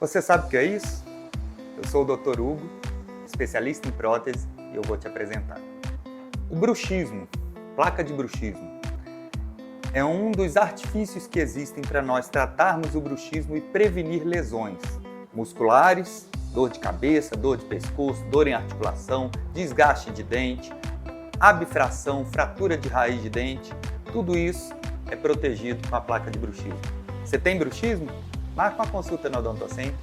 Você sabe o que é isso? Eu sou o Dr. Hugo, especialista em prótese, e eu vou te apresentar. O bruxismo, placa de bruxismo, é um dos artifícios que existem para nós tratarmos o bruxismo e prevenir lesões musculares, dor de cabeça, dor de pescoço, dor em articulação, desgaste de dente, abfração, fratura de raiz de dente. Tudo isso é protegido com a placa de bruxismo. Você tem bruxismo? Marca uma consulta no Odontocentro.